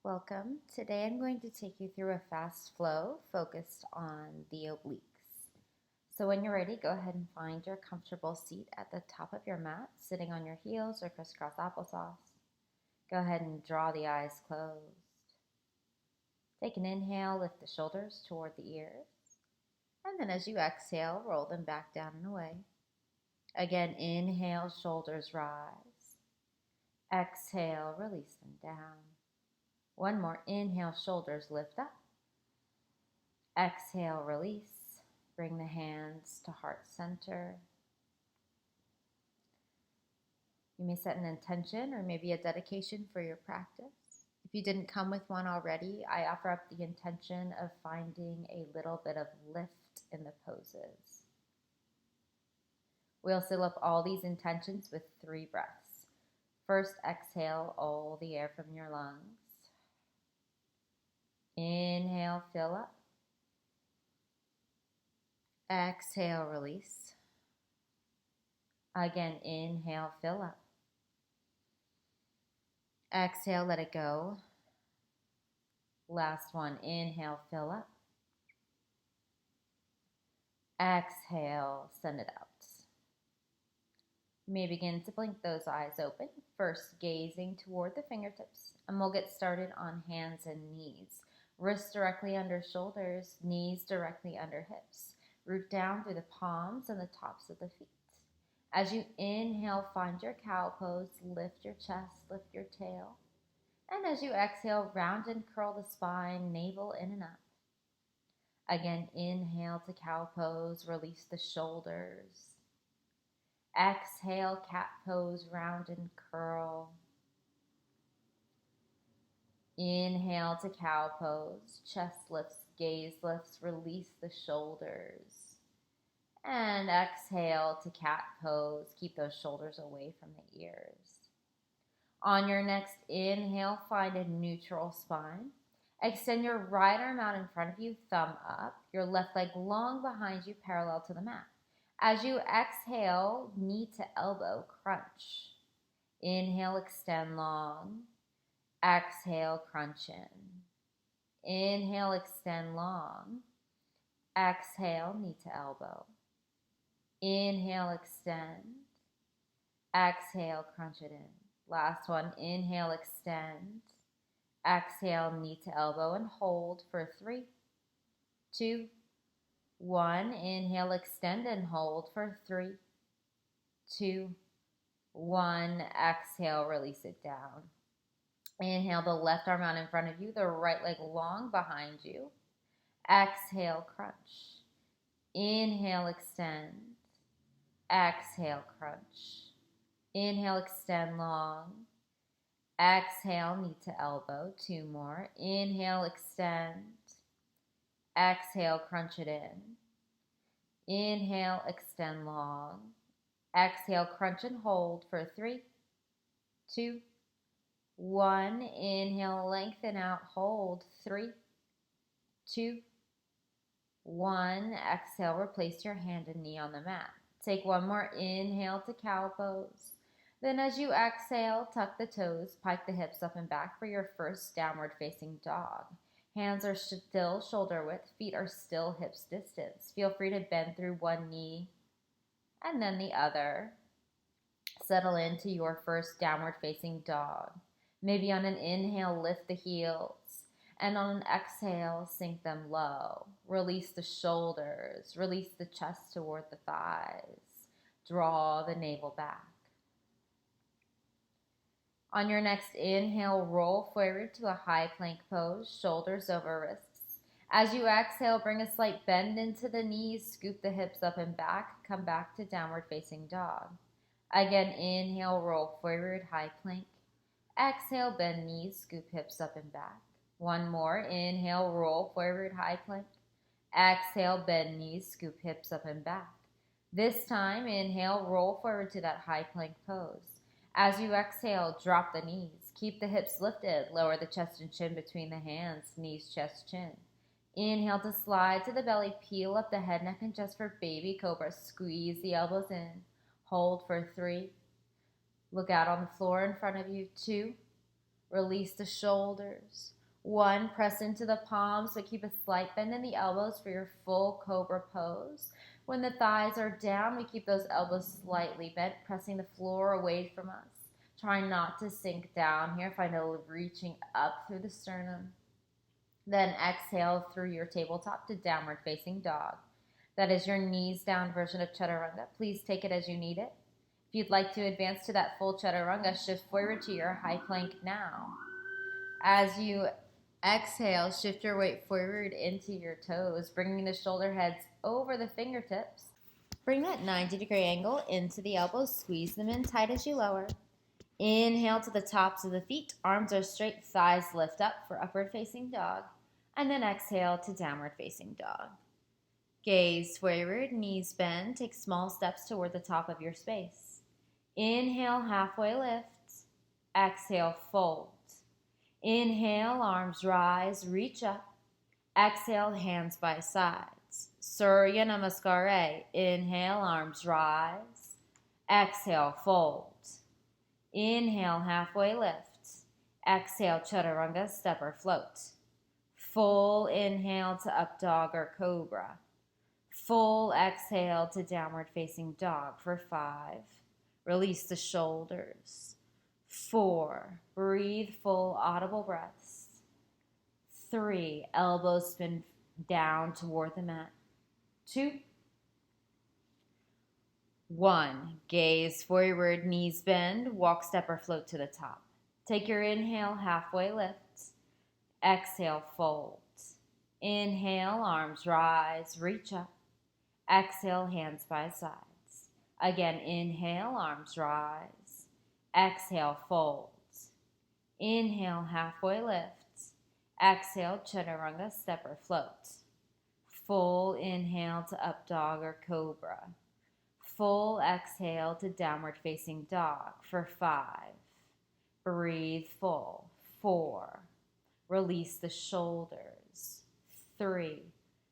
Welcome. Today I'm going to take you through a fast flow focused on the obliques. So when you're ready, go ahead and find your comfortable seat at the top of your mat, sitting on your heels or crisscross applesauce. Go ahead and draw the eyes closed. Take an inhale, lift the shoulders toward the ears. And then as you exhale, roll them back down and away. Again, inhale, shoulders rise. Exhale, release them down. One more, inhale, shoulders lift up. Exhale, release. Bring the hands to heart center. You may set an intention or maybe a dedication for your practice. If you didn't come with one already, I offer up the intention of finding a little bit of lift in the poses. We'll seal up all these intentions with 3 breaths. First, exhale all the air from your lungs. Inhale, fill up. Exhale, release. Again, inhale, fill up. Exhale, let it go. Last one, inhale, fill up. Exhale, send it out. You may begin to blink those eyes open, first gazing toward the fingertips, and we'll get started on hands and knees. Wrists directly under shoulders, knees directly under hips. Root down through the palms and the tops of the feet. As you inhale, find your cow pose, lift your chest, lift your tail. And as you exhale, round and curl the spine, navel in and up. Again, inhale to cow pose, release the shoulders. Exhale, cat pose, round and curl. Inhale to cow pose, chest lifts, gaze lifts, release the shoulders. And exhale to cat pose, keep those shoulders away from the ears. On your next inhale, find a neutral spine. Extend your right arm out in front of you, thumb up, your left leg long behind you, parallel to the mat. As you exhale, knee to elbow, crunch. Inhale, extend long. Exhale, crunch in. Inhale, extend long. Exhale, knee to elbow. Inhale, extend. Exhale, crunch it in. Last one, inhale, extend. Exhale, knee to elbow, and hold for 3, 2, 1. Inhale, extend and hold for 3, 2, 1. Exhale, release it down. Inhale, the left arm out in front of you, the right leg long behind you. Exhale, crunch. Inhale, extend. Exhale, crunch. Inhale, extend long. Exhale, knee to elbow. 2 more. Inhale, extend. Exhale, crunch it in. Inhale, extend long. Exhale, crunch and hold for 3, 2, 1. Inhale, lengthen out, hold. 3, 2, 1. Exhale, replace your hand and knee on the mat. Take one more inhale to cow pose. Then as you exhale, tuck the toes, pike the hips up and back for your first downward facing dog. Hands are still shoulder width, feet are still hips distance. Feel free to bend through one knee and then the other. Settle into your first downward facing dog. Maybe on an inhale, lift the heels. And on an exhale, sink them low. Release the shoulders. Release the chest toward the thighs. Draw the navel back. On your next inhale, roll forward to a high plank pose, shoulders over wrists. As you exhale, bring a slight bend into the knees, scoop the hips up and back, come back to downward facing dog. Again, inhale, roll forward, high plank. Exhale, bend knees, scoop hips up and back. One more, inhale, roll forward, high plank. Exhale, bend knees, scoop hips up and back. This time, inhale, roll forward to that high plank pose. As you exhale, drop the knees. Keep the hips lifted. Lower the chest and chin between the hands. Knees, chest, chin. Inhale to slide to the belly. Peel up the head, neck, and chest for baby cobra. Squeeze the elbows in. Hold for 3. Look out on the floor in front of you. 2, Release the shoulders. 1, press into the palms, but keep a slight bend in the elbows for your full cobra pose. When the thighs are down, we keep those elbows slightly bent, pressing the floor away from us. Try not to sink down here. Find a reaching up through the sternum. Then exhale through your tabletop to downward facing dog. That is your knees down version of chaturanga. Please take it as you need it. If you'd like to advance to that full chaturanga, shift forward to your high plank now. As you exhale, shift your weight forward into your toes, bringing the shoulder heads over the fingertips. Bring that 90-degree angle into the elbows. Squeeze them in tight as you lower. Inhale to the tops of the feet. Arms are straight, thighs lift up for upward facing dog. And then exhale to downward facing dog. Gaze forward, knees bend. Take small steps toward the top of your space. Inhale, halfway lift. Exhale, fold. Inhale, arms rise, reach up. Exhale, hands by sides. Surya Namaskar. Inhale, arms rise. Exhale, fold. Inhale, halfway lift. Exhale, chaturanga, step or float. Full inhale to up dog or cobra. Full exhale to downward facing dog for 5. Release the shoulders. 4. Breathe full audible breaths. 3. Elbows spin down toward the mat. 2. 1. Gaze forward, knees bend, walk, step, or float to the top. Take your inhale, halfway lift. Exhale, fold. Inhale, arms rise, reach up. Exhale, hands by sides. Again, inhale, arms rise. Exhale, fold. Inhale, halfway lift. Exhale, chaturanga, step or float. Full inhale to up dog or cobra. Full exhale to downward facing dog for 5. Breathe full. 4. Release the shoulders. 3.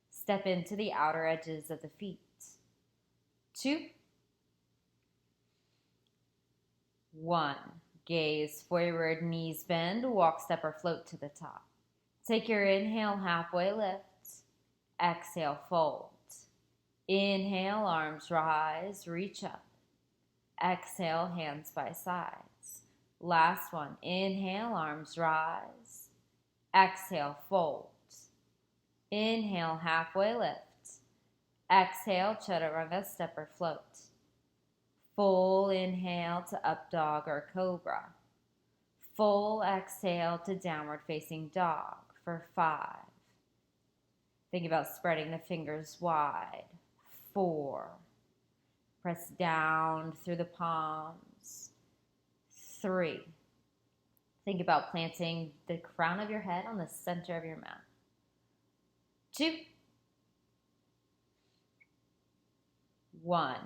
Step into the outer edges of the feet. 2. 1. Gaze forward, knees bend, walk, step, or float to the top. Take your inhale, halfway lift. Exhale, fold. Inhale, arms rise, reach up. Exhale, hands by sides. Last one. Inhale, arms rise. Exhale, fold. Inhale, halfway lift. Exhale, chaturanga, step or float. Full inhale to up dog or cobra. Full exhale to downward facing dog for 5. Think about spreading the fingers wide. 4. Press down through the palms. 3. Think about planting the crown of your head on the center of your mat. 2. 1.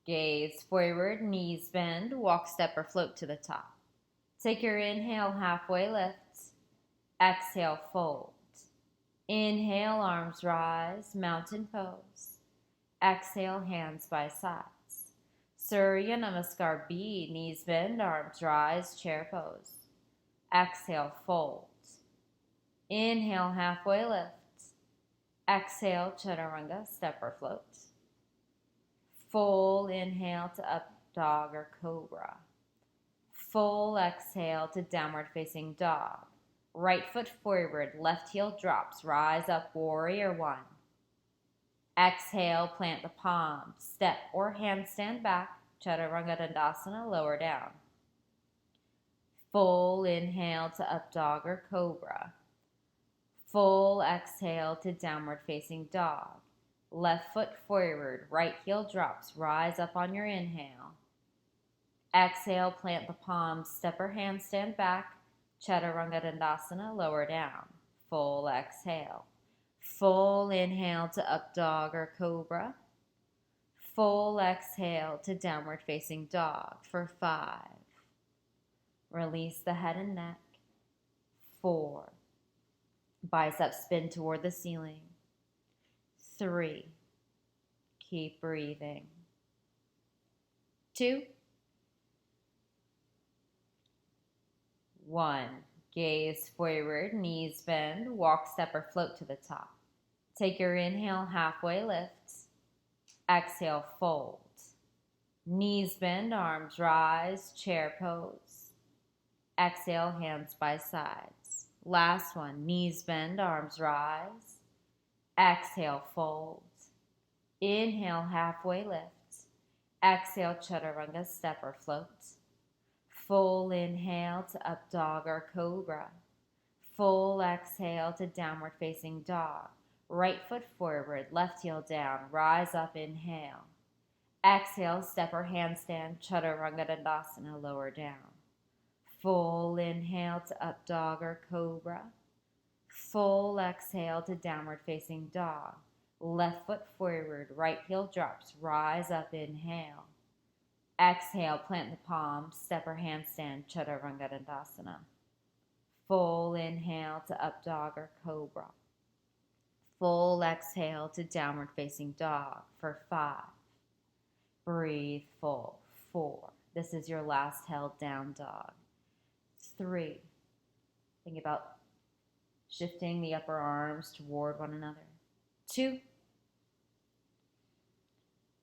Gaze forward, knees bend, walk, step, or float to the top. Take your inhale, halfway lift. Exhale, fold. Inhale, arms rise, mountain pose. Exhale, hands by sides. Surya Namaskar B, knees bend, arms rise, chair pose. Exhale, fold. Inhale, halfway lift. Exhale, chaturanga, step or float. Full inhale to up dog or cobra. Full exhale to downward facing dog. Right foot forward, left heel drops, rise up, warrior 1. Exhale, plant the palms, step or handstand back, chaturanga dandasana, lower down. Full inhale to up dog or cobra. Full exhale to downward facing dog. Left foot forward, right heel drops, rise up on your inhale. Exhale, plant the palms, step or handstand back, chaturanga dandasana, lower down. Full exhale. Full inhale to up dog or cobra. Full exhale to downward facing dog for 5. Release the head and neck. 4. Biceps spin toward the ceiling. 3. Keep breathing. 2. 1. Gaze forward, knees bend, walk, step, or float to the top. Take your inhale, halfway lift. Exhale, fold. Knees bend, arms rise, chair pose. Exhale, hands by sides. Last one, knees bend, arms rise. Exhale, fold. Inhale, halfway lift. Exhale, chaturanga, step or float. Full inhale to up dog or cobra. Full exhale to downward facing dog. Right foot forward, left heel down, rise up, inhale. Exhale, step or handstand, chaturanga dandasana, lower down. Full inhale to up dog or cobra. Full exhale to downward facing dog. Left foot forward, right heel drops, rise up, inhale. Exhale, plant the palms, step or handstand, chaturanga dandasana. Full inhale to up dog or cobra. Full exhale to downward facing dog for 5. Breathe full. 4. This is your last held down dog. 3. Think about shifting the upper arms toward one another. 2.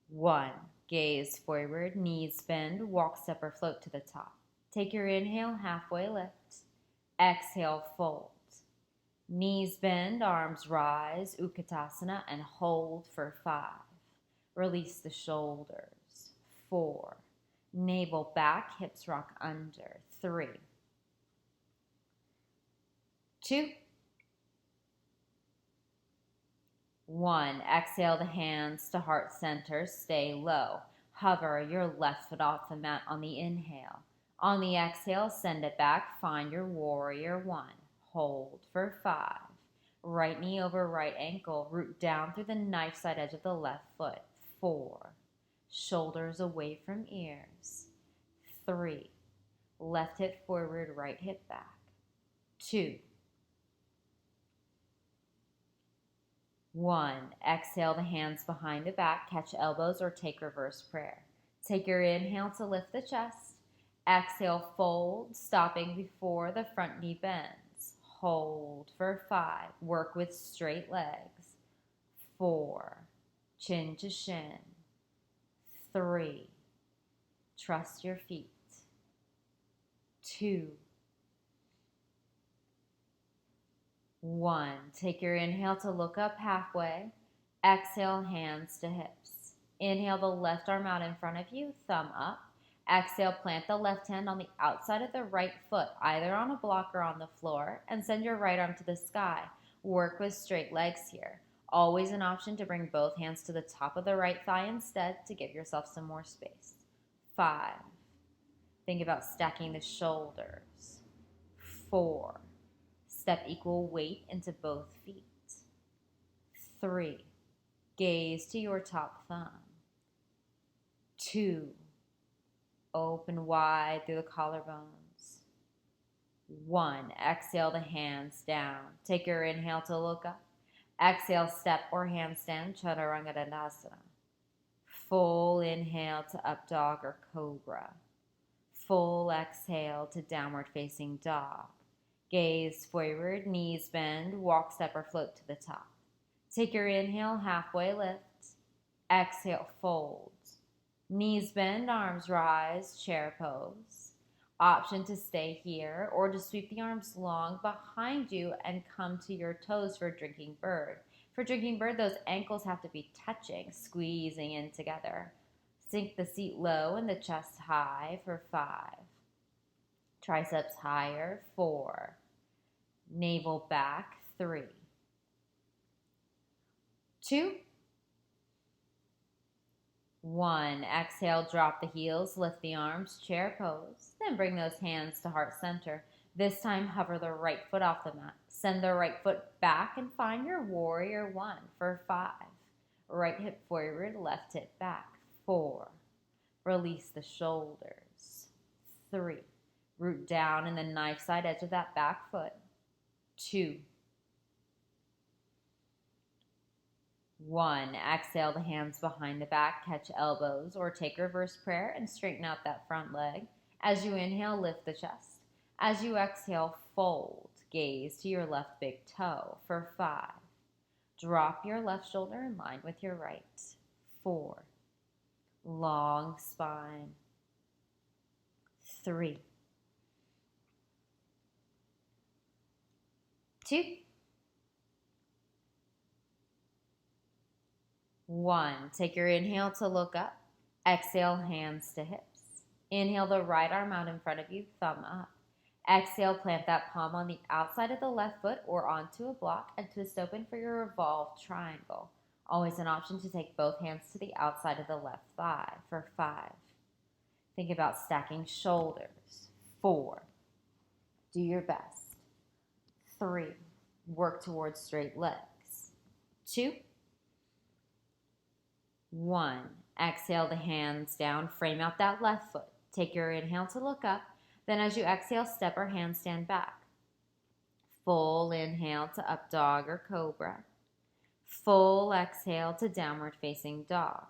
1. Gaze forward, knees bend, walk, step, or float to the top. Take your inhale, halfway lift. Exhale, fold. Knees bend, arms rise, Utkatasana, and hold for 5. Release the shoulders. 4. Navel back, hips rock under. 3. 2. 1. Exhale the hands to heart center. Stay low. Hover your left foot off the mat on the inhale. On the exhale, send it back. Find your warrior 1. Hold for 5. Right knee over right ankle. Root down through the knife side edge of the left foot. 4. Shoulders away from ears. 3. Left hip forward, right hip back. 2. 1. Exhale the hands behind the back, catch elbows or take reverse prayer. Take your inhale to lift the chest. Exhale, fold, stopping before the front knee bends. Hold for 5. Work with straight legs. 4. Chin to shin. 3. Trust your feet. 2. 1. Take your inhale to look up halfway. Exhale, hands to hips. Inhale the left arm out in front of you, thumb up. Exhale, plant the left hand on the outside of the right foot, either on a block or on the floor, and send your right arm to the sky. Work with straight legs here. Always an option to bring both hands to the top of the right thigh instead to give yourself some more space. 5. Think about stacking the shoulders. 4. Step equal weight into both feet. 3. Gaze to your top thumb. 2. Open wide through the collarbones. 1. Exhale the hands down. Take your inhale to look up. Exhale, step or handstand, chaturanga dandasana. Full inhale to up dog or cobra. Full exhale to downward facing dog. Gaze forward, knees bend, walk, step, or float to the top. Take your inhale, halfway lift. Exhale, fold. Knees bend, arms rise, chair pose. Option to stay here or to sweep the arms long behind you and come to your toes for drinking bird. For drinking bird, those ankles have to be touching, squeezing in together. Sink the seat low and the chest high for 5. Triceps higher, 4. Navel back, 3. 2. 1. Exhale, drop the heels, lift the arms, chair pose. Then bring those hands to heart center. This time, hover the right foot off the mat. Send the right foot back and find your warrior 1 for 5. Right hip forward, left hip back. 4. Release the shoulders. 3. Root down in the knife side edge of that back foot. 2. 1. Exhale the hands behind the back, catch elbows, or take reverse prayer and straighten out that front leg. As you inhale, lift the chest. As you exhale, fold. Gaze to your left big toe for 5. Drop your left shoulder in line with your right. 4. Long spine. 3. 2. 1. Take your inhale to look up. Exhale, hands to hips. Inhale the right arm out in front of you, thumb up. Exhale, plant that palm on the outside of the left foot or onto a block and twist open for your revolved triangle. Always an option to take both hands to the outside of the left thigh for 5. Think about stacking shoulders. 4. Do your best. 3. Work towards straight legs. 2. 1. Exhale the hands down. Frame out that left foot. Take your inhale to look up. Then as you exhale, step or handstand back. Full inhale to up dog or cobra. Full exhale to downward facing dog.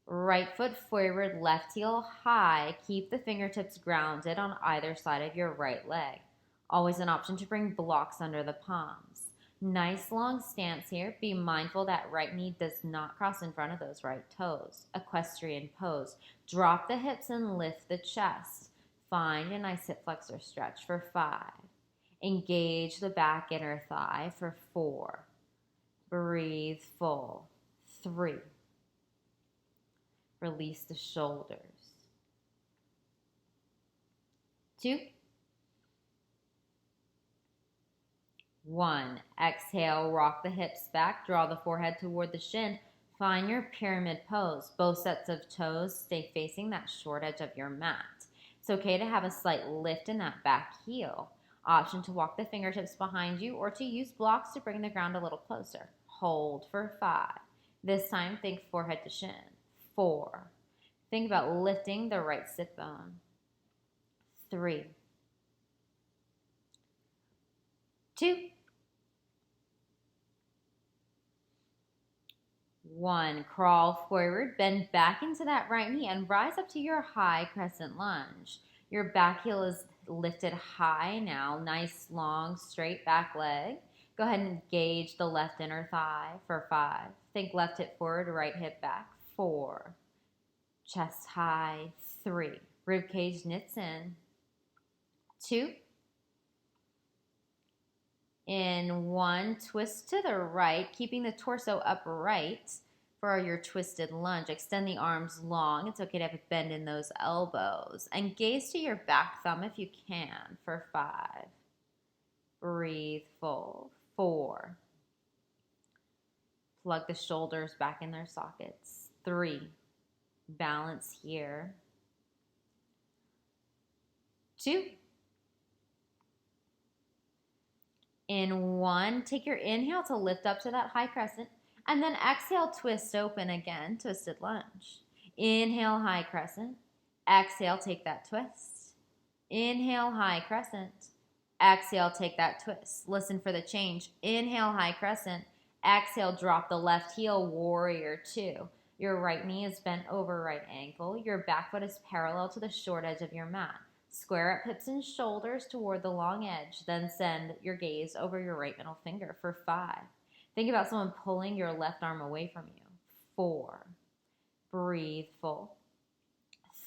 Right foot forward, left heel high. Keep the fingertips grounded on either side of your right leg. Always an option to bring blocks under the palms. Nice long stance here. Be mindful that right knee does not cross in front of those right toes. Equestrian pose. Drop the hips and lift the chest. Find a nice hip flexor stretch for 5. Engage the back inner thigh for 4. Breathe full. 3. Release the shoulders. 2. 1. Exhale, rock the hips back, draw the forehead toward the shin. Find your pyramid pose. Both sets of toes stay facing that short edge of your mat. It's okay to have a slight lift in that back heel. Option to walk the fingertips behind you or to use blocks to bring the ground a little closer. Hold for 5. This time, think forehead to shin. 4. Think about lifting the right sit bone. 3. 2. 1. Crawl forward, bend back into that right knee and rise up to your high crescent lunge. Your back heel is lifted high now. Nice, long, straight back leg. Go ahead and engage the left inner thigh for 5. Think left hip forward, right hip back. 4. Chest high. 3. Rib cage knits in. 2. In 1, twist to the right, keeping the torso upright for your twisted lunge. Extend the arms long. It's okay to have a bend in those elbows. And gaze to your back thumb if you can for 5. Breathe full. 4. Plug the shoulders back in their sockets. 3. Balance here. 2. In 1, take your inhale to lift up to that high crescent, and then exhale, twist open again, twisted lunge. Inhale, high crescent. Exhale, take that twist. Inhale, high crescent. Exhale, take that twist. Listen for the change. Inhale, high crescent. Exhale, drop the left heel, warrior 2. Your right knee is bent over right ankle. Your back foot is parallel to the short edge of your mat. Square up hips and shoulders toward the long edge. Then send your gaze over your right middle finger for 5. Think about someone pulling your left arm away from you. 4. Breathe full.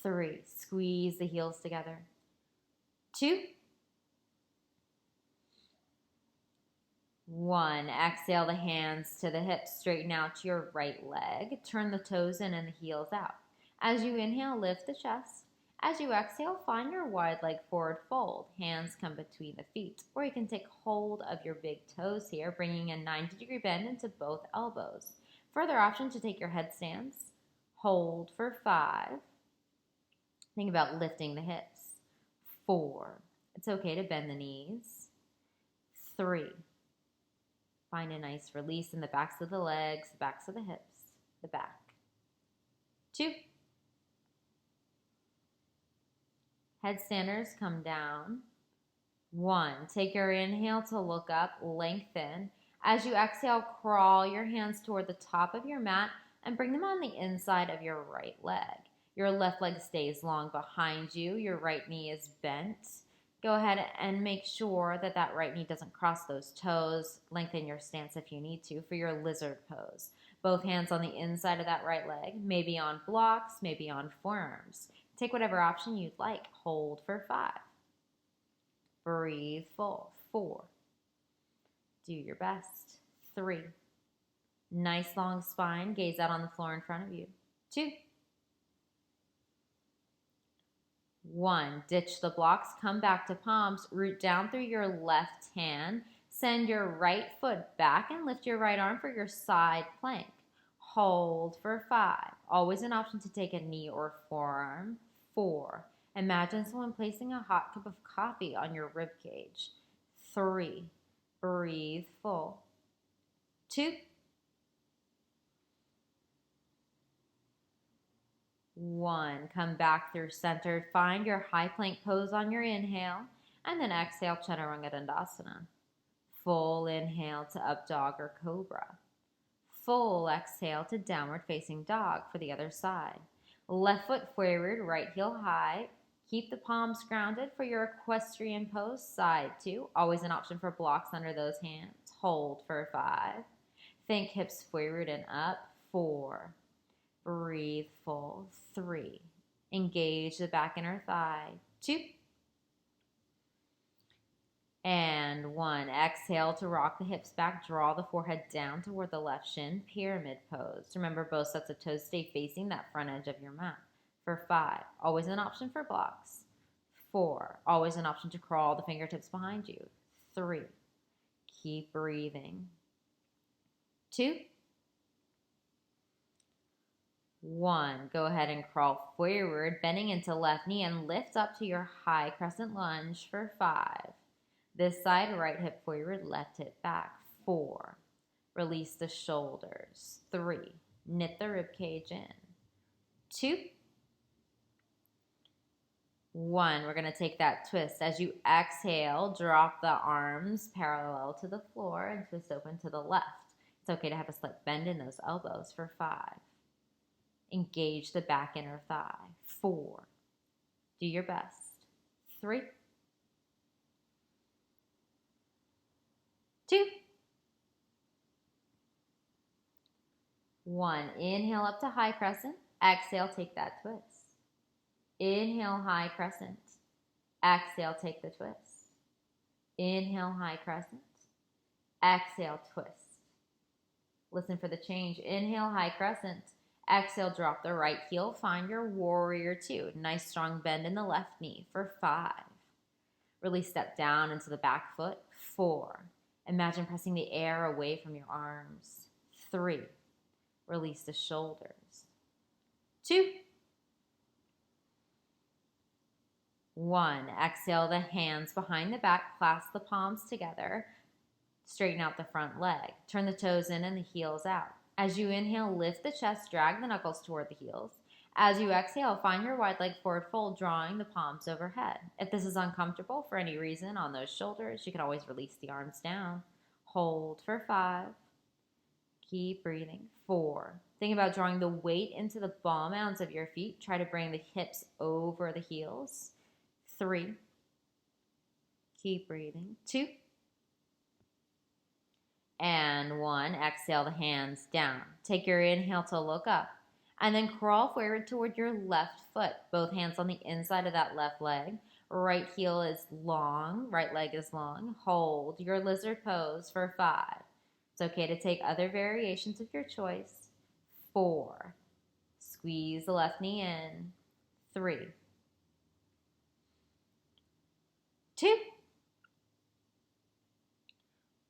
3. Squeeze the heels together. 2. 1. Exhale the hands to the hips. Straighten out to your right leg. Turn the toes in and the heels out. As you inhale, lift the chest. As you exhale, find your wide leg forward fold. Hands come between the feet. Or you can take hold of your big toes here, bringing a 90-degree bend into both elbows. Further option to take your headstands. Hold for 5. Think about lifting the hips. 4. It's okay to bend the knees. 3. Find a nice release in the backs of the legs, the backs of the hips, the back. 2. Headstanders come down. 1. Take your inhale to look up, lengthen. As you exhale, crawl your hands toward the top of your mat and bring them on the inside of your right leg. Your left leg stays long behind you. Your right knee is bent. Go ahead and make sure that that right knee doesn't cross those toes. Lengthen your stance if you need to for your lizard pose. Both hands on the inside of that right leg, maybe on blocks, maybe on forearms. Take whatever option you'd like. Hold for 5. Breathe full. 4. Do your best. 3. Nice long spine. Gaze out on the floor in front of you. 2. 1. Ditch the blocks. Come back to palms. Root down through your left hand. Send your right foot back and lift your right arm for your side plank. Hold for 5. Always an option to take a knee or forearm. 4. Imagine someone placing a hot cup of coffee on your rib cage. 3. Breathe full. 2. 1. Come back through center. Find your high plank pose on your inhale. And then exhale, Chaturanga Dandasana. Full inhale to up dog or cobra. Full exhale to downward facing dog for the other side. Left foot forward, right heel high. Keep the palms grounded for your equestrian pose. Side 2. Always an option for blocks under those hands. Hold for 5. Think hips forward and up. 4. Breathe full. 3. Engage the back inner thigh. 2. And 1. Exhale to rock the hips back. Draw the forehead down toward the left shin. Pyramid pose. Remember, both sets of toes stay facing that front edge of your mat. For 5. Always an option for blocks. 4. Always an option to crawl the fingertips behind you. 3. Keep breathing. 2. 1. Go ahead and crawl forward, bending into left knee and lift up to your high crescent lunge for 5. This side, right hip forward, left hip back. 4. Release the shoulders. 3. Knit the rib cage in. 2. 1. We're going to take that twist. As you exhale, drop the arms parallel to the floor and twist open to the left. It's okay to have a slight bend in those elbows for 5. Engage the back inner thigh. 4. Do your best. 3. 2. 1. Inhale up to high crescent. Exhale, take that twist. Inhale, high crescent. Exhale, take the twist. Inhale, high crescent. Exhale, twist. Listen for the change. Inhale, high crescent. Exhale, drop the right heel. Find your warrior 2. Nice strong bend in the left knee for 5. Release, step down into the back foot. 4. Imagine pressing the air away from your arms. 3. Release the shoulders. 2. 1. Exhale the hands behind the back. Clasp the palms together. Straighten out the front leg. Turn the toes in and the heels out. As you inhale, lift the chest. Drag the knuckles toward the heels. As you exhale, find your wide leg forward fold, drawing the palms overhead. If this is uncomfortable for any reason on those shoulders, you can always release the arms down. Hold for 5. Keep breathing. 4. Think about drawing the weight into the ball mounds of your feet. Try to bring the hips over the heels. 3. Keep breathing. 2. And 1. Exhale the hands down. Take your inhale to look up. And then crawl forward toward your left foot. Both hands on the inside of that left leg. Right heel is long. Right leg is long. Hold your lizard pose for 5. It's okay to take other variations of your choice. 4. Squeeze the left knee in. 3. 2.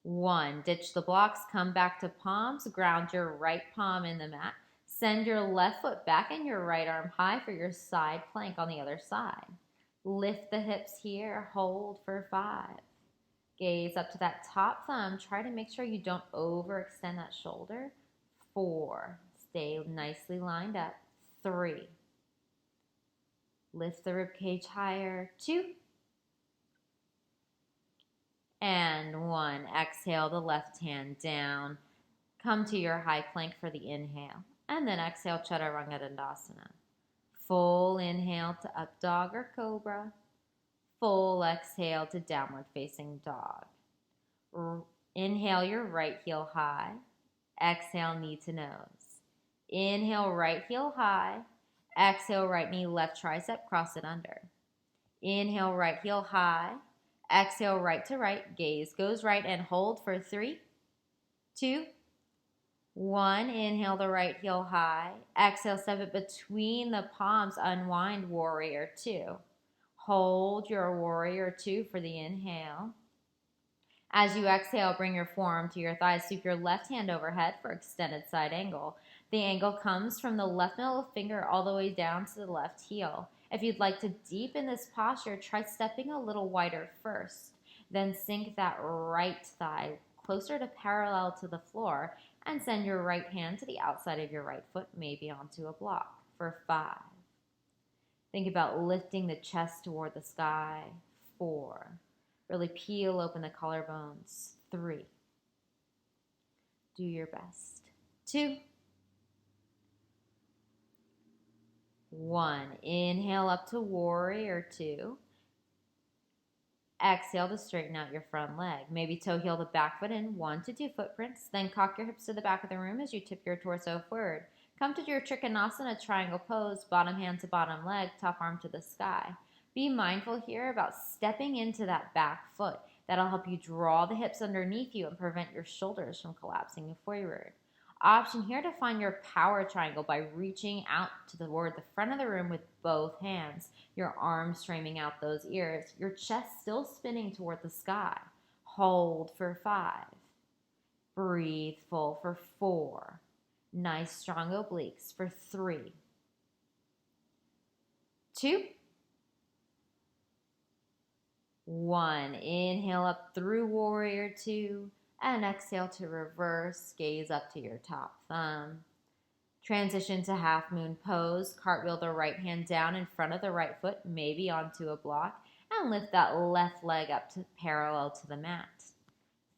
1. Ditch the blocks. Come back to palms. Ground your right palm in the mat. Send your left foot back and your right arm high for your side plank on the other side. Lift the hips here. Hold for 5. Gaze up to that top thumb. Try to make sure you don't overextend that shoulder. 4. Stay nicely lined up. 3. Lift the rib cage higher. 2. And 1. Exhale the left hand down. Come to your high plank for the inhale. And then exhale, Chaturanga Dandasana. Full inhale to up dog or cobra. Full exhale to downward facing dog. Inhale your right heel high. Exhale knee to nose. Inhale right heel high. Exhale right knee left tricep, cross it under. Inhale right heel high. Exhale right to right, gaze goes right and hold for 3, 2, 1. Inhale the right heel high. Exhale, step it between the palms, unwind warrior 2. Hold your warrior 2 for the inhale. As you exhale, bring your forearm to your thighs. Sweep your left hand overhead for extended side angle. The angle comes from the left middle finger all the way down to the left heel. If you'd like to deepen this posture, try stepping a little wider first. Then sink that right thigh closer to parallel to the floor and send your right hand to the outside of your right foot, maybe onto a block, for 5. Think about lifting the chest toward the sky. 4. Really peel open the collarbones. 3. Do your best. 2. 1. Inhale up to warrior 2. Exhale to straighten out your front leg. Maybe toe heel the back foot in 1 to 2 footprints. Then cock your hips to the back of the room as you tip your torso forward. Come to your Trikonasana triangle pose, bottom hand to bottom leg, top arm to the sky. Be mindful here about stepping into that back foot. That'll help you draw the hips underneath you and prevent your shoulders from collapsing forward. Option here to find your power triangle by reaching out toward the front of the room with both hands, your arms framing out those ears, your chest still spinning toward the sky. Hold for 5. Breathe full for 4. Nice strong obliques for 3, 2, 1. Inhale up through warrior 2 and exhale to reverse, gaze up to your top thumb. Transition to half moon pose. Cartwheel the right hand down in front of the right foot, maybe onto a block, and lift that left leg up to parallel to the mat.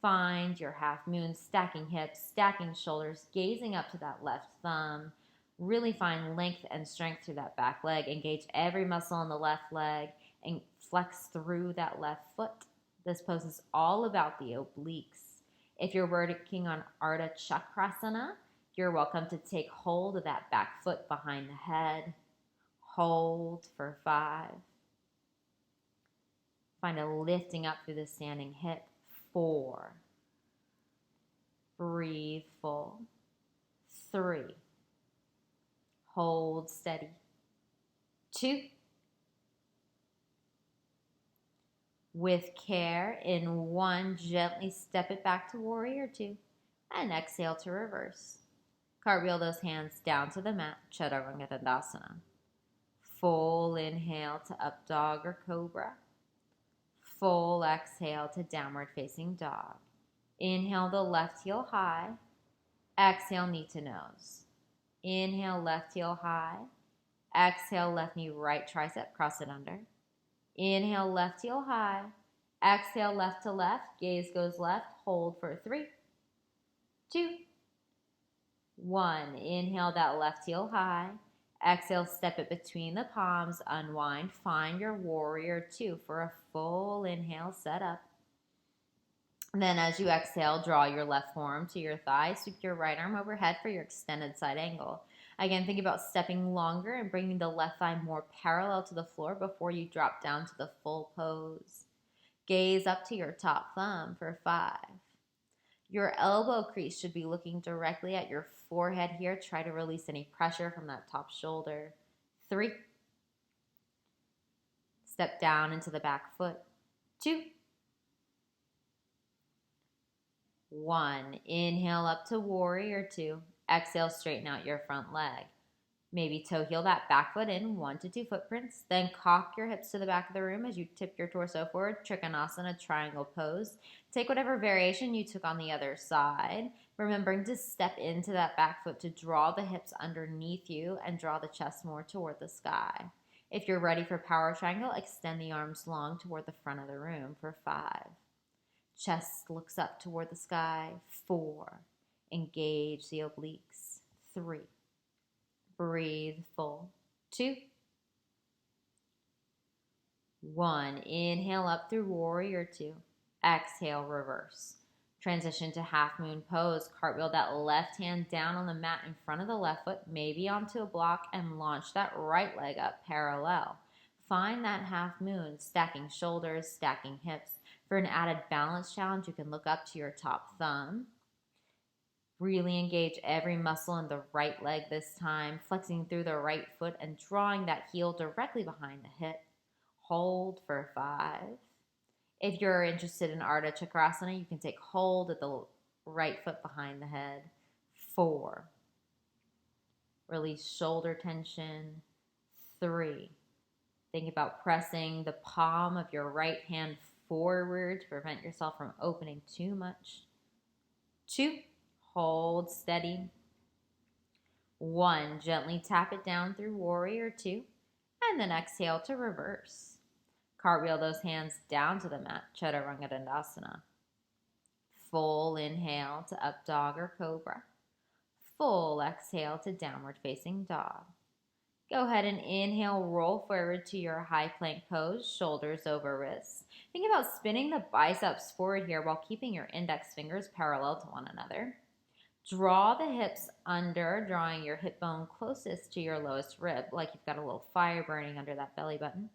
Find your half moon, stacking hips, stacking shoulders, gazing up to that left thumb. Really find length and strength through that back leg. Engage every muscle in the left leg and flex through that left foot. This pose is all about the obliques. If you're working on Ardha Chakrasana, you're welcome to take hold of that back foot behind the head. Hold for 5. Find a lifting up through the standing hip. 4. Breathe full. 3. Hold steady. 2. With care, in 1, gently step it back to warrior 2 and exhale to reverse. Cartwheel those hands down to the mat, Chaturanga Dandasana. Full inhale to up dog or cobra. Full exhale to downward facing dog. Inhale the left heel high. Exhale knee to nose. Inhale left heel high. Exhale left knee right tricep, cross it under. Inhale left heel high. Exhale left to left, gaze goes left, hold for 3, 2, 1. Inhale that left heel high. Exhale, step it between the palms, unwind, find your warrior 2 for a full inhale, set up. And then as you exhale, draw your left forearm to your thigh, sweep your right arm overhead for your extended side angle. Again, think about stepping longer and bringing the left thigh more parallel to the floor before you drop down to the full pose. Gaze up to your top thumb for 5. Your elbow crease should be looking directly at your forehead here. Try to release any pressure from that top shoulder. 3. Step down into the back foot. 2. 1. Inhale up to warrior 2. Exhale, straighten out your front leg. Maybe toe heel that back foot in 1 to 2 footprints. Then cock your hips to the back of the room as you tip your torso forward. Trikonasana triangle pose. Take whatever variation you took on the other side. Remembering to step into that back foot to draw the hips underneath you and draw the chest more toward the sky. If you're ready for power triangle, extend the arms long toward the front of the room for 5. Chest looks up toward the sky. 4. Engage the obliques. 3. Breathe full. 2, 1. Inhale up through warrior 2. Exhale, reverse. Transition to half moon pose. Cartwheel that left hand down on the mat in front of the left foot, maybe onto a block, and launch that right leg up parallel. Find that half moon, stacking shoulders, stacking hips. For an added balance challenge, you can look up to your top thumb. Really engage every muscle in the right leg this time, flexing through the right foot and drawing that heel directly behind the hip. Hold for 5. If you're interested in Ardha Chakrasana, you can take hold at the right foot behind the head. 4. Release shoulder tension. 3. Think about pressing the palm of your right hand forward to prevent yourself from opening too much. 2. Hold steady. 1. Gently tap it down through warrior 2. And then exhale to reverse. Cartwheel those hands down to the mat, Chaturanga Dandasana. Full inhale to up dog or cobra. Full exhale to downward facing dog. Go ahead and inhale, roll forward to your high plank pose, shoulders over wrists. Think about spinning the biceps forward here while keeping your index fingers parallel to one another. Draw the hips under, drawing your hip bone closest to your lowest rib, like you've got a little fire burning under that belly button.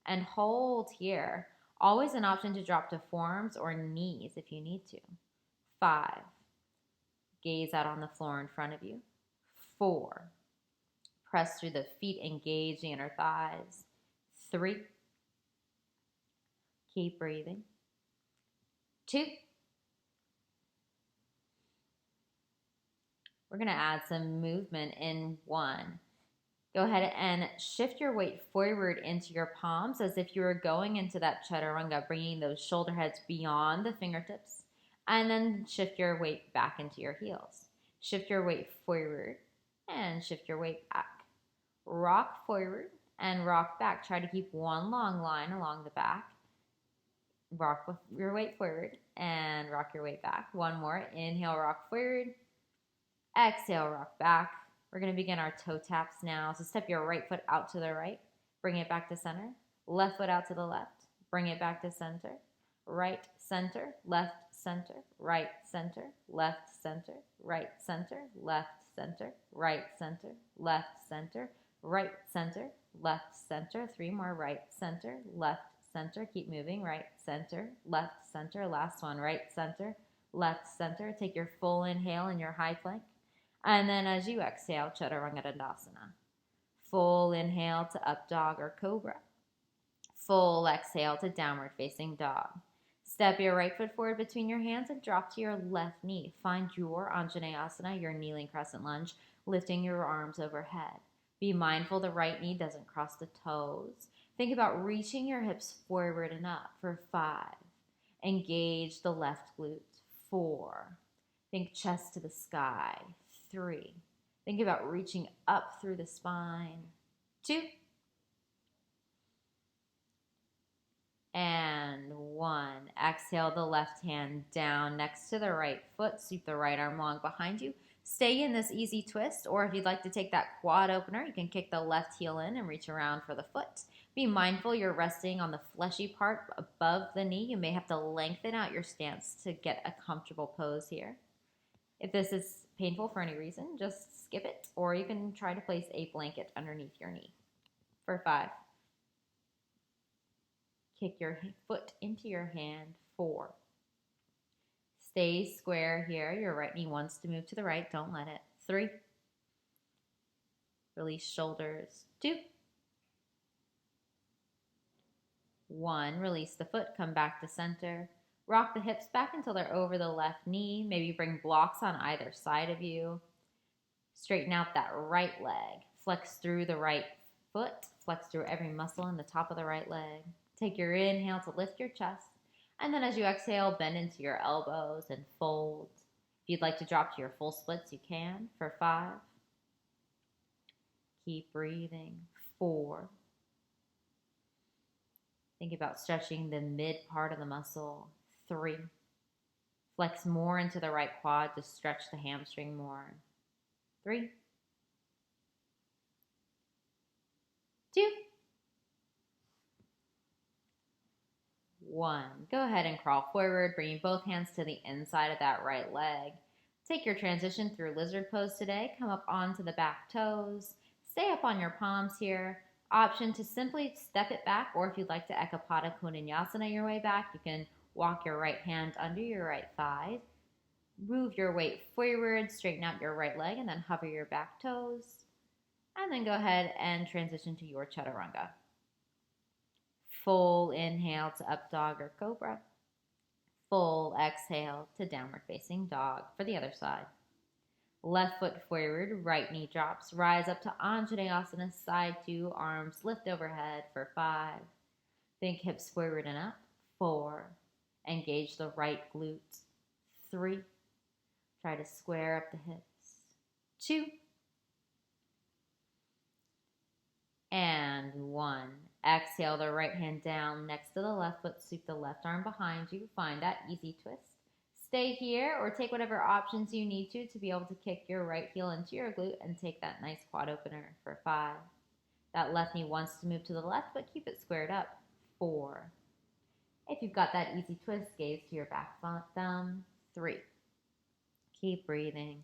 And hold here. Always an option to drop to forearms or knees if you need to. 5. Gaze out on the floor in front of you. 4. Press through the feet, engage the inner thighs. 3. Keep breathing. 2. We're going to add some movement in 1. Go ahead and shift your weight forward into your palms as if you were going into that chaturanga, bringing those shoulder heads beyond the fingertips. And then shift your weight back into your heels. Shift your weight forward and shift your weight back. Rock forward and rock back. Try to keep one long line along the back. Rock with your weight forward and rock your weight back. One more. Inhale, rock forward. Exhale, rock back. We're going to begin our toe taps now. So step your right foot out to the right. Bring it back to center. Left foot out to the left. Bring it back to center. Right, center, left, center, right, center, left, center, right, center, left, center, right, center, left, center, right, center, left, center. 3 more. Right, center, left, center. Keep moving. Right, center, left, center. Last one. Right, center, left, center. Take your full inhale in your high plank. And then as you exhale, Chaturanga Dandasana. Full inhale to up dog or cobra. Full exhale to downward facing dog. Step your right foot forward between your hands and drop to your left knee. Find your Anjaneyasana, your kneeling crescent lunge, lifting your arms overhead. Be mindful the right knee doesn't cross the toes. Think about reaching your hips forward and up for 5. Engage the left glute. 4. Think chest to the sky. 3. Think about reaching up through the spine. 2. And 1. Exhale the left hand down next to the right foot. Sweep the right arm long behind you. Stay in this easy twist, or if you'd like to take that quad opener, you can kick the left heel in and reach around for the foot. Be mindful you're resting on the fleshy part above the knee. You may have to lengthen out your stance to get a comfortable pose here. If this is painful for any reason, just skip it, or you can try to place a blanket underneath your knee. For 5. Kick your foot into your hand. 4. Stay square here. Your right knee wants to move to the right. Don't let it. 3. Release shoulders. 2. 1. Release the foot. Come back to center. Rock the hips back until they're over the left knee. Maybe bring blocks on either side of you. Straighten out that right leg. Flex through the right foot. Flex through every muscle in the top of the right leg. Take your inhale to lift your chest. And then as you exhale, bend into your elbows and fold. If you'd like to drop to your full splits, you can. For 5. Keep breathing. 4. Think about stretching the mid part of the muscle. 3. Flex more into the right quad to stretch the hamstring more. 3. 2. 1. Go ahead and crawl forward, bringing both hands to the inside of that right leg. Take your transition through lizard pose today. Come up onto the back toes. Stay up on your palms here. Option to simply step it back, or if you'd like to Ekapada Konasana your way back, you can walk your right hand under your right thigh. Move your weight forward, straighten out your right leg, and then hover your back toes. And then go ahead and transition to your chaturanga. Full inhale to up dog or cobra. Full exhale to downward facing dog for the other side. Left foot forward, right knee drops. Rise up to Anjaneyasana, side 2, arms lift overhead for 5. Think hips forward and up. 4. Engage the right glute. 3. Try to square up the hips. 2. And 1. Exhale the right hand down next to the left foot. Sweep the left arm behind you. Find that easy twist. Stay here or take whatever options you need to be able to kick your right heel into your glute and take that nice quad opener for 5. That left knee wants to move to the left, but keep it squared up. 4. If you've got that easy twist, gaze to your back thumb. 3. Keep breathing.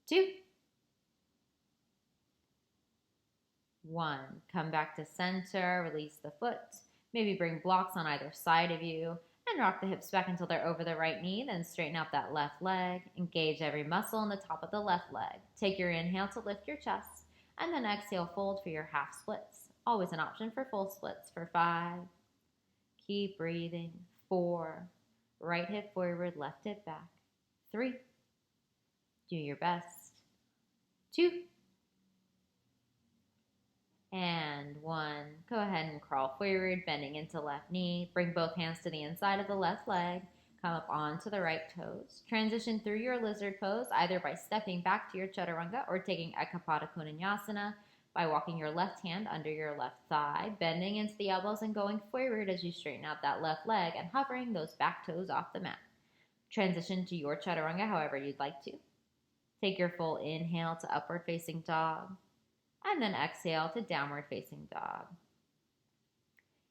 2. 1. Come back to center, release the foot. Maybe bring blocks on either side of you and rock the hips back until they're over the right knee. Then straighten out that left leg. Engage every muscle in the top of the left leg. Take your inhale to lift your chest, and then exhale, fold for your half splits. Always an option for full splits for 5. Keep breathing. 4. Right hip forward, left hip back. 3. Do your best. 2. And 1. Go ahead and crawl forward, bending into left knee. Bring both hands to the inside of the left leg. Come up onto the right toes. Transition through your lizard pose, either by stepping back to your chaturanga or taking Ekapada Konasana by walking your left hand under your left thigh, bending into the elbows and going forward as you straighten out that left leg and hovering those back toes off the mat. Transition to your chaturanga however you'd like to. Take your full inhale to upward facing dog. And then exhale to downward facing dog.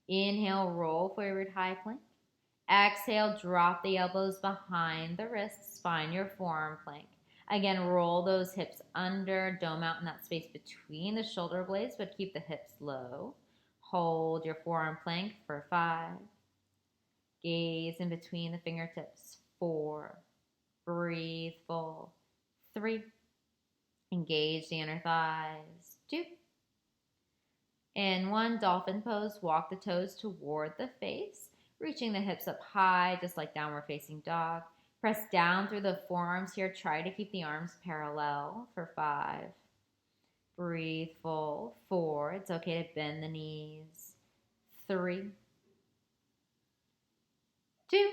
Inhale, roll forward, high plank. Exhale, drop the elbows behind the wrists, find your forearm plank. Again, roll those hips under, dome out in that space between the shoulder blades, but keep the hips low. Hold your forearm plank for 5. Gaze in between the fingertips. 4. Breathe full. 3. Engage the inner thighs. 2. In 1, dolphin pose, walk the toes toward the face, reaching the hips up high, just like downward facing dog. Press down through the forearms here. Try to keep the arms parallel for 5. Breathe full. 4. It's okay to bend the knees. 3. 2.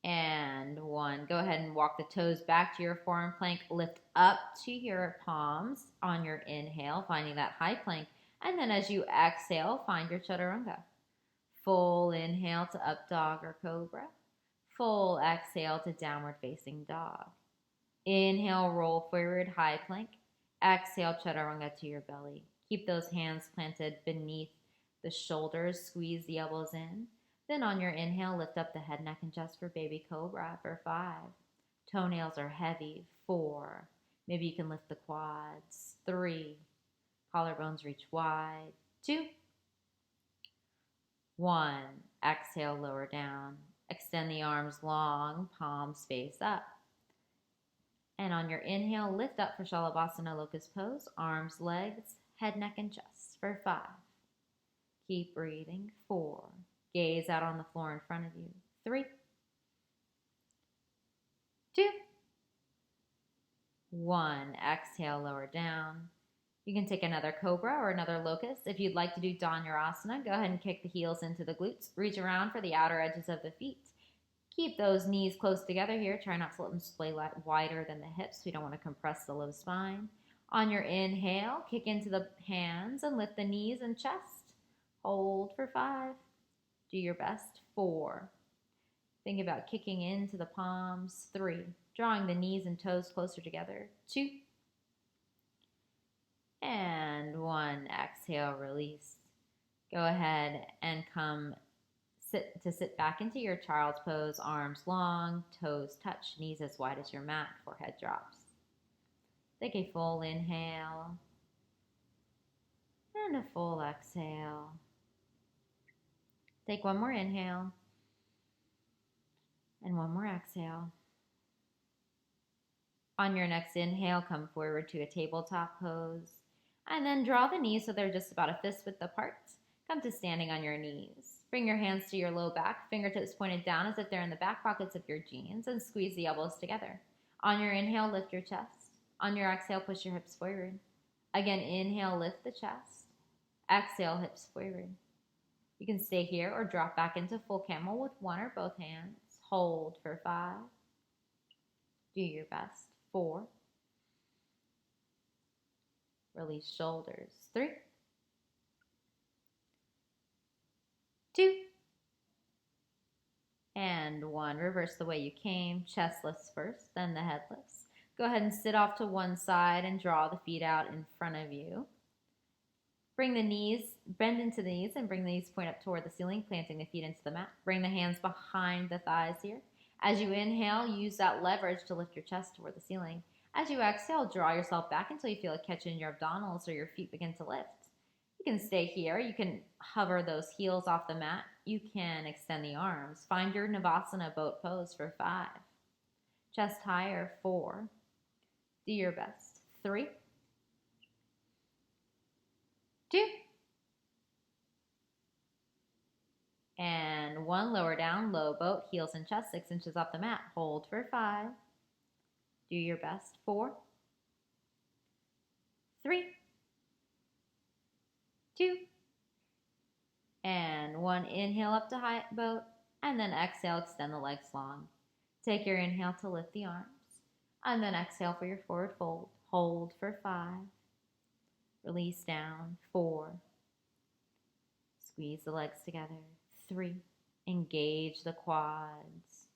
And 1. Go ahead and walk the toes back to your forearm plank. Lift up to your palms on your inhale, finding that high plank. And then as you exhale, find your chaturanga. Full inhale to up dog or cobra. Full exhale to downward facing dog. Inhale, roll forward, high plank. Exhale, chaturanga to your belly. Keep those hands planted beneath the shoulders. Squeeze the elbows in. Then on your inhale, lift up the head, neck, and chest for baby cobra for 5. Toenails are heavy. 4. Maybe you can lift the quads. 3. Collarbones reach wide. 2. 1. Exhale, lower down. Extend the arms long, palms face up. And on your inhale, lift up for Shalabhasana locust pose. Arms, legs, head, neck, and chest for 5. Keep breathing. 4. Gaze out on the floor in front of you. 3. 2. 1. Exhale, lower down. You can take another cobra or another locust. If you'd like to do Dhanurasana, go ahead and kick the heels into the glutes. Reach around for the outer edges of the feet. Keep those knees close together here. Try not to let them splay wider than the hips. We don't want to compress the low spine. On your inhale, kick into the hands and lift the knees and chest. Hold for 5. Do your best. 4. Think about kicking into the palms. 3. Drawing the knees and toes closer together. 2. And 1. Exhale, release. Go ahead and sit back into your child's pose, arms long, toes touch, knees as wide as your mat, forehead drops. Take a full inhale and a full exhale. Take one more inhale and one more exhale. On your next inhale, come forward to a tabletop pose, and then draw the knees so they're just about a fist width apart. Come to standing on your knees. Bring your hands to your low back, fingertips pointed down as if they're in the back pockets of your jeans, and squeeze the elbows together. On your inhale, lift your chest. On your exhale, push your hips forward. Again, inhale, lift the chest. Exhale, hips forward. You can stay here or drop back into full camel with one or both hands. Hold for 5. Do your best. 4. Release shoulders. 3. 2. And 1. Reverse the way you came. Chest lifts first, then the head lifts. Go ahead and sit off to one side and draw the feet out in front of you. Bring the knees, bend into the knees and bring the knees point up toward the ceiling, planting the feet into the mat. Bring the hands behind the thighs here. As you inhale, use that leverage to lift your chest toward the ceiling. As you exhale, draw yourself back until you feel a catch in your abdominals or your feet begin to lift. You can stay here. You can hover those heels off the mat. You can extend the arms. Find your Navasana boat pose for 5. Chest higher, 4. Do your best. 3. 2. And 1. Lower down, low boat, heels and chest 6 inches off the mat. Hold for 5. Do your best. 4. 3. 2. And 1. Inhale up to high boat, and then exhale, extend the legs long. Take your inhale to lift the arms, and then exhale for your forward fold. Hold for 5. Release down. 4. Squeeze the legs together. 3. Engage the quads.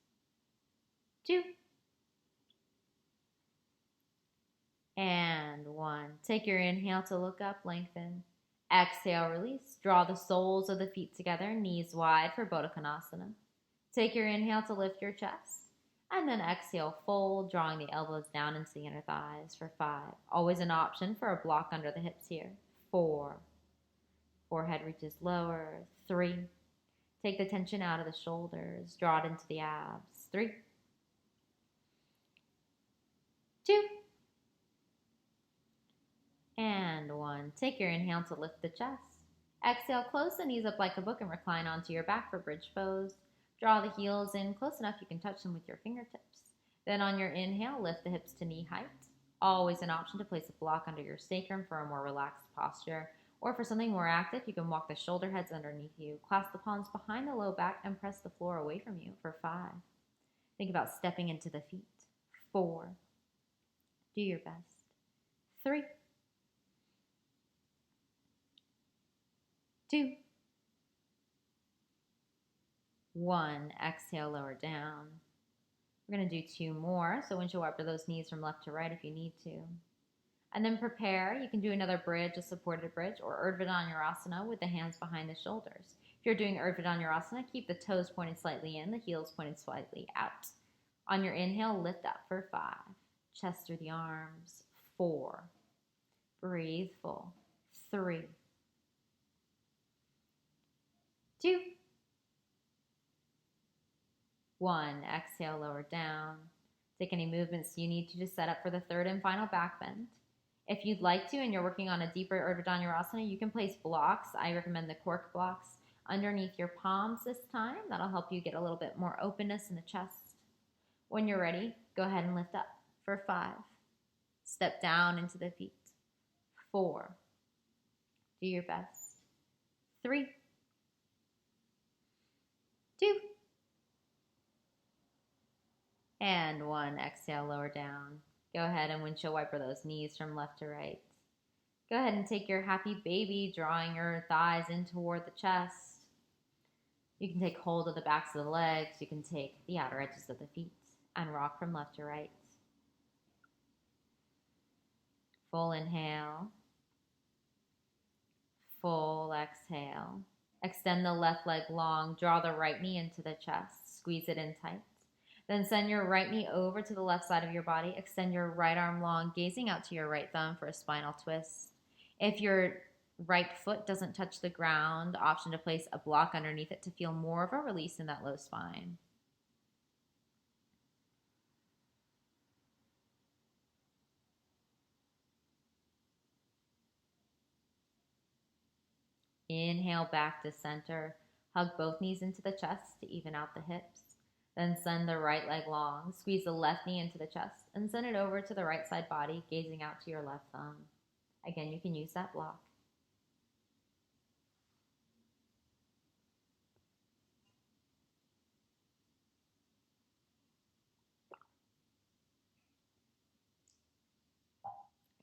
2. And 1. Take your inhale to look up, lengthen. Exhale, release. Draw the soles of the feet together, knees wide for Baddha Konasana. Take your inhale to lift your chest. And then exhale, fold, drawing the elbows down into the inner thighs for 5. Always an option for a block under the hips here. 4. Forehead reaches lower. 3. Take the tension out of the shoulders. Draw it into the abs. 3. 2. And 1. Take your inhale to lift the chest. Exhale, close the knees up like a book and recline onto your back for bridge pose. Draw the heels in close enough you can touch them with your fingertips. Then on your inhale, lift the hips to knee height. Always an option to place a block under your sacrum for a more relaxed posture. Or for something more active, you can walk the shoulder heads underneath you. Clasp the palms behind the low back and press the floor away from you for 5. Think about stepping into the feet. 4. Do your best. 3. 2. 1. Exhale, lower down. We're going to do 2 more. So windshield wiper those knees from left to right if you need to. And then prepare. You can do another bridge, a supported bridge, or Urdhva Dhanurasana with the hands behind the shoulders. If you're doing Urdhva Dhanurasana, keep the toes pointed slightly in, the heels pointed slightly out. On your inhale, lift up for 5. Chest through the arms. 4. Breathe full. 3. 2. 1. Exhale, lower down. Take any movements you need to set up for the 3rd and final back bend. If you'd like to and you're working on a deeper Urdhva Dhanurasana, you can place blocks. I recommend the cork blocks underneath your palms this time. That'll help you get a little bit more openness in the chest. When you're ready, go ahead and lift up for 5. Step down into the feet. 4. Do your best. 3. 2. And 1. Exhale, lower down. Go ahead and windshield wiper those knees from left to right. Go ahead and take your happy baby, drawing your thighs in toward the chest. You can take hold of the backs of the legs. You can take the outer edges of the feet and rock from left to right. Full inhale. Full exhale. Extend the left leg long. Draw the right knee into the chest. Squeeze it in tight. Then send your right knee over to the left side of your body. Extend your right arm long, gazing out to your right thumb for a spinal twist. If your right foot doesn't touch the ground, option to place a block underneath it to feel more of a release in that low spine. Inhale back to center. Hug both knees into the chest to even out the hips. Then send the right leg long. Squeeze the left knee into the chest and send it over to the right side body, gazing out to your left thumb. Again, you can use that block.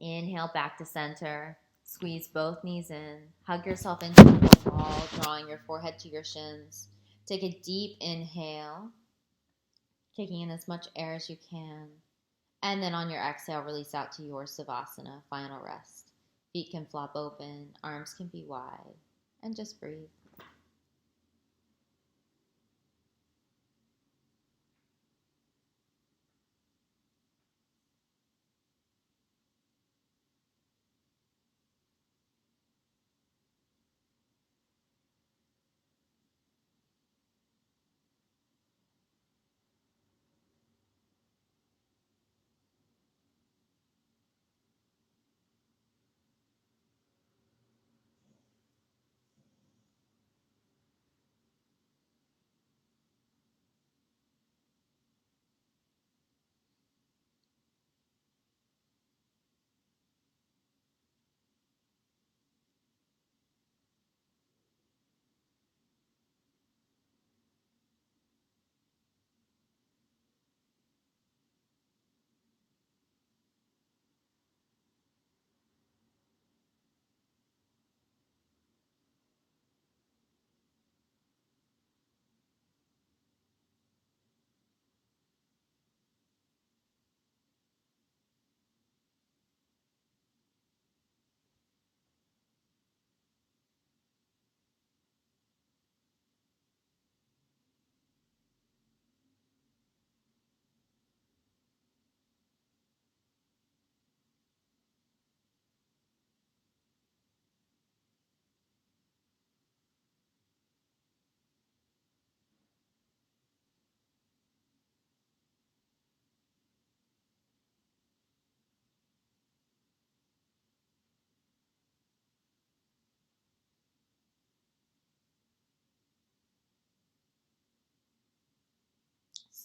Inhale back to center. Squeeze both knees in. Hug yourself into the wall, drawing your forehead to your shins. Take a deep inhale, taking in as much air as you can. And then on your exhale, release out to your Savasana, final rest. Feet can flop open, arms can be wide, and just breathe.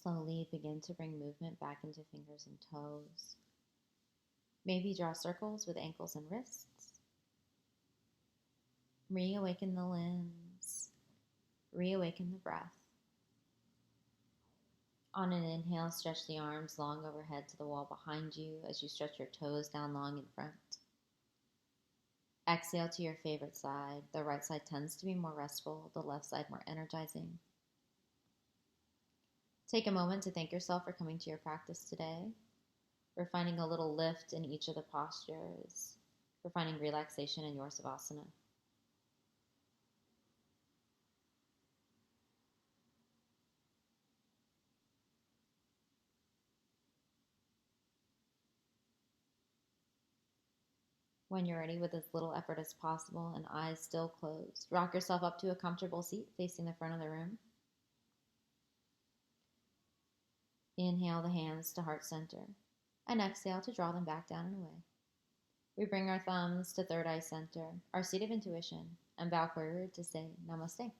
Slowly begin to bring movement back into fingers and toes. Maybe draw circles with ankles and wrists. Reawaken the limbs. Reawaken the breath. On an inhale, stretch the arms long overhead to the wall behind you as you stretch your toes down long in front. Exhale to your favorite side. The right side tends to be more restful, the left side more energizing. Take a moment to thank yourself for coming to your practice today, for finding a little lift in each of the postures, for finding relaxation in your Savasana. When you're ready, with as little effort as possible and eyes still closed, rock yourself up to a comfortable seat facing the front of the room. Inhale the hands to heart center, and exhale to draw them back down and away. We bring our thumbs to third eye center, our seat of intuition, and bow forward to say namaste.